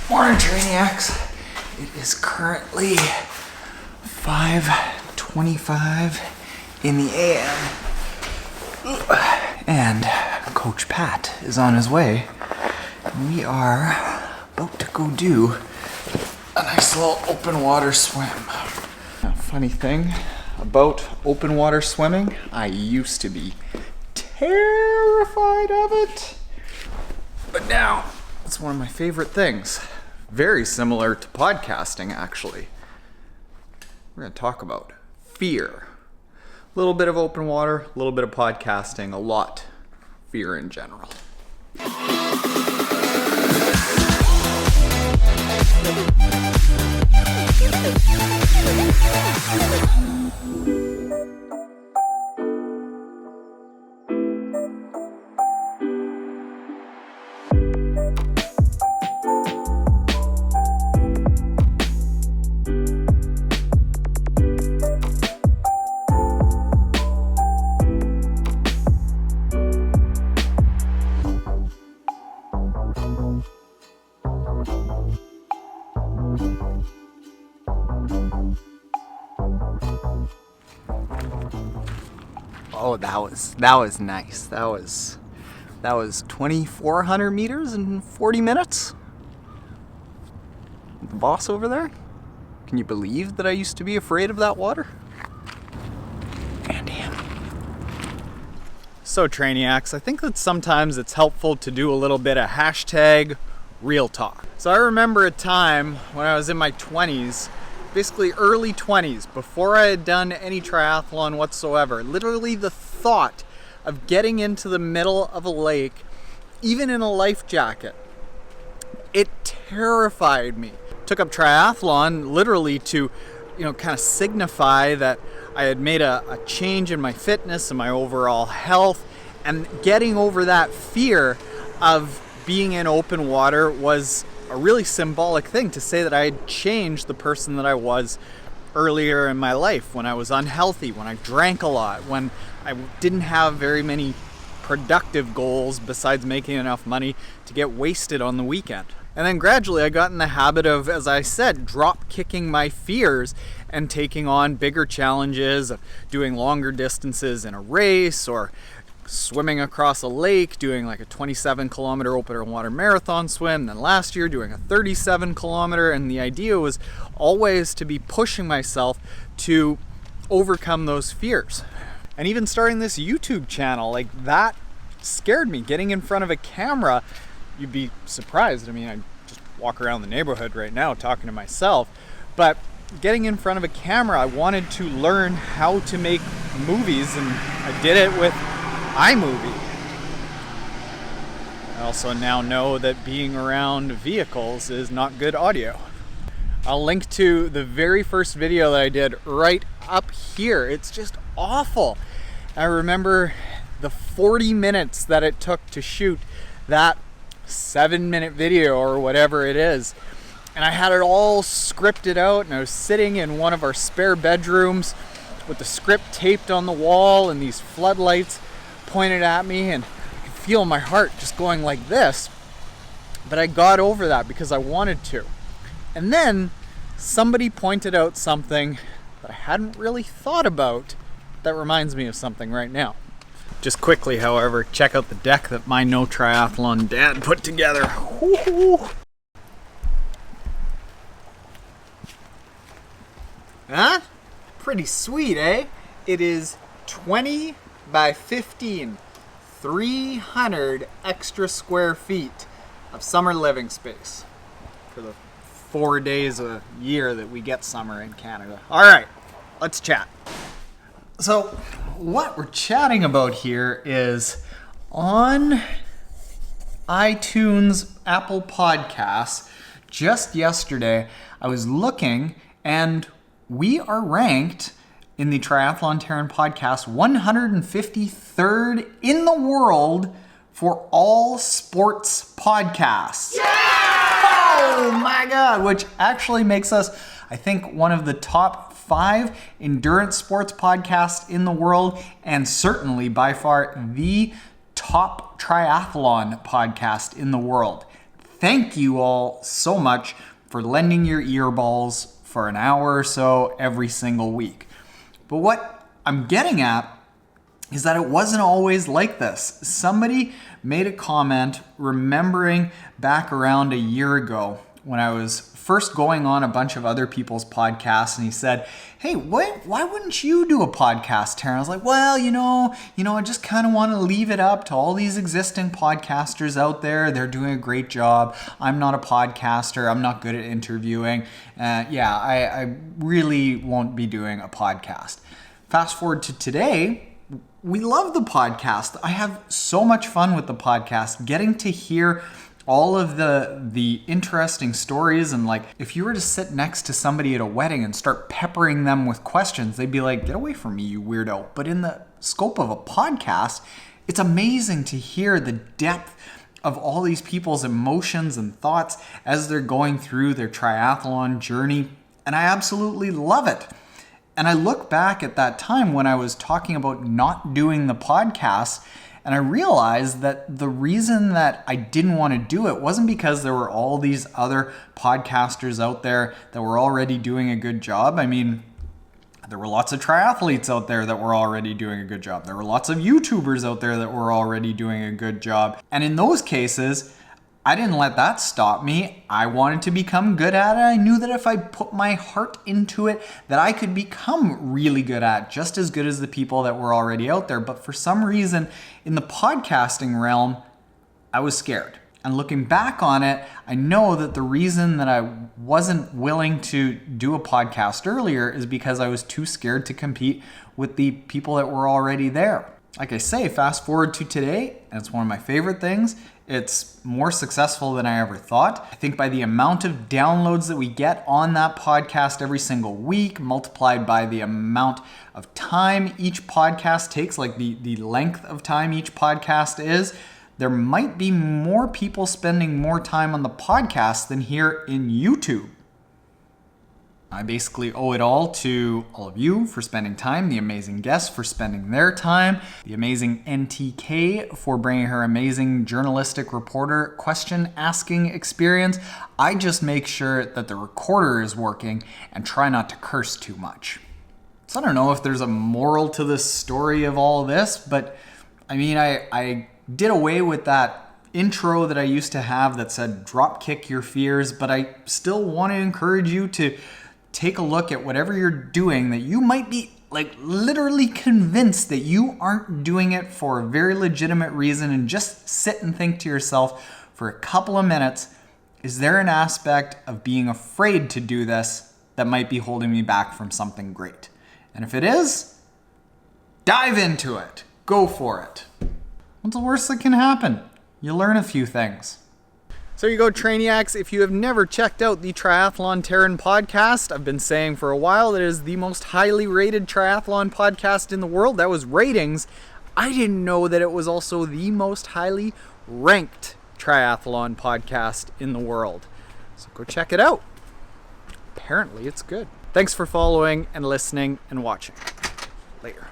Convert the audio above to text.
Morning, trainiacs. It is currently 5:25 in the AM. And Coach Pat is on his way. We are about to go do a nice little open water swim. A funny thing about open water swimming, I used to be terrified of it. But now, it's one of my favorite things. Very similar to podcasting, actually. We're going to talk about fear. A little bit of open water, a little bit of podcasting, a lot fear in general. Oh, that was nice. That was 2,400 meters in 40 minutes. The boss over there. Can you believe that I used to be afraid of that water? And him. So, trainiacs, I think that sometimes it's helpful to do a little bit of hashtag real talk. So I remember a time when I was in my 20s, basically early 20s, before I had done any triathlon whatsoever. Literally the thought of getting into the middle of a lake, even in a life jacket, it terrified me. Took up triathlon literally to, kind of signify that I had made a change in my fitness and my overall health, and getting over that fear of being in open water was a really symbolic thing to say that I had changed the person that I was earlier in my life, when I was unhealthy, when I drank a lot, when I didn't have very many productive goals besides making enough money to get wasted on the weekend. And then gradually I got in the habit of, as I said, drop kicking my fears and taking on bigger challenges, of doing longer distances in a race, or swimming across a lake, doing like a 27-kilometer open water marathon swim. Then last year doing a 37-kilometer, and the idea was always to be pushing myself to overcome those fears. And even starting this YouTube channel, like that scared me. Getting in front of a camera, you'd be surprised. I mean, I just walk around the neighborhood right now talking to myself, but getting in front of a camera, I wanted to learn how to make movies, and I did it with iMovie. I also now know that being around vehicles is not good audio. I'll link to the very first video that I did right up here. It's just awful. I remember the 40 minutes that it took to shoot that 7-minute video or whatever it is. And I had it all scripted out, and I was sitting in one of our spare bedrooms with the script taped on the wall and these floodlights pointed at me, and I could feel my heart just going like this. But I got over that because I wanted to. And then somebody pointed out something that I hadn't really thought about that reminds me of something right now. Just quickly, however, check out the deck that my No Triathlon dad put together. Woo-hoo. Huh? Pretty sweet, eh? It is 20 by 15, 300 extra square feet of summer living space for the 4 days a year that we get summer in Canada. All right, let's chat. So what we're chatting about here is on iTunes, Apple Podcasts. Just yesterday, I was looking, and we are ranked in the Triathlon Taren podcast 153rd in the world for all sports podcasts. Yeah! Oh my God, which actually makes us, I think, one of the top 5 endurance sports podcasts in the world, and certainly by far the top triathlon podcast in the world. thank you all so much for lending your earballs for an hour or so every single week. But what I'm getting at is that it wasn't always like this. Somebody made a comment remembering back around a year ago when I was first going on a bunch of other people's podcasts, and he said, hey, why wouldn't you do a podcast, Taren? I was like, well, I just kind of want to leave it up to all these existing podcasters out there. They're doing a great job. I'm not a podcaster. I'm not good at interviewing. I really won't be doing a podcast. Fast forward to today, we love the podcast. I have so much fun with the podcast, getting to hear all of the interesting stories. And like, if you were to sit next to somebody at a wedding and start peppering them with questions, they'd be like, get away from me, you weirdo. But in the scope of a podcast, it's amazing to hear the depth of all these people's emotions and thoughts as they're going through their triathlon journey. And I absolutely love it. And I look back at that time when I was talking about not doing the podcast, and I realized that the reason that I didn't want to do it wasn't because there were all these other podcasters out there that were already doing a good job. I mean, there were lots of triathletes out there that were already doing a good job. There were lots of YouTubers out there that were already doing a good job. And in those cases, I didn't let that stop me. I wanted to become good at it. I knew that if I put my heart into it, that I could become really good at it, just as good as the people that were already out there. But for some reason, in the podcasting realm, I was scared. And looking back on it, I know that the reason that I wasn't willing to do a podcast earlier is because I was too scared to compete with the people that were already there. Like I say, fast forward to today, and it's one of my favorite things. It's more successful than I ever thought. I think by the amount of downloads that we get on that podcast every single week, multiplied by the amount of time each podcast takes, like the length of time each podcast is, there might be more people spending more time on the podcast than here in YouTube. I basically owe it all to all of you for spending time, the amazing guests for spending their time, the amazing NTK for bringing her amazing journalistic reporter question asking experience. I just make sure that the recorder is working and try not to curse too much. So I don't know if there's a moral to the story of all this, but I mean, I did away with that intro that I used to have that said drop kick your fears, but I still want to encourage you to take a look at whatever you're doing that you might be like literally convinced that you aren't doing it for a very legitimate reason, and just sit and think to yourself for a couple of minutes, is there an aspect of being afraid to do this that might be holding me back from something great? And if it is, dive into it. Go for it. What's the worst that can happen? You learn a few things. So you go, trainiacs. If you have never checked out the Triathlon Taren podcast, I've been saying for a while that it is the most highly rated triathlon podcast in the world. That was ratings. I didn't know that it was also the most highly ranked triathlon podcast in the world. So go check it out. Apparently it's good. Thanks for following and listening and watching. Later.